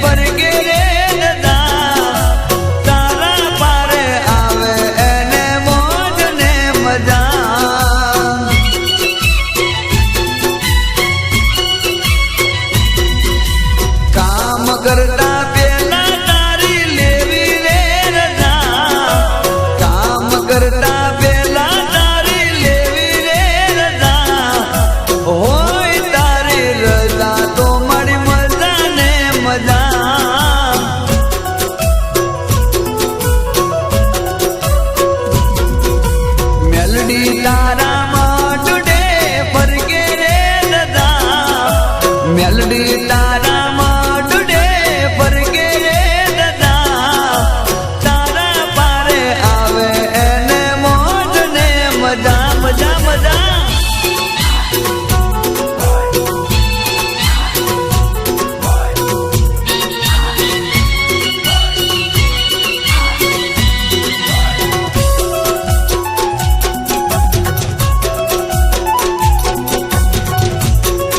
પરગે રે દાદા તારા પારે આવે એને મોજ ને મજા કામ કરતા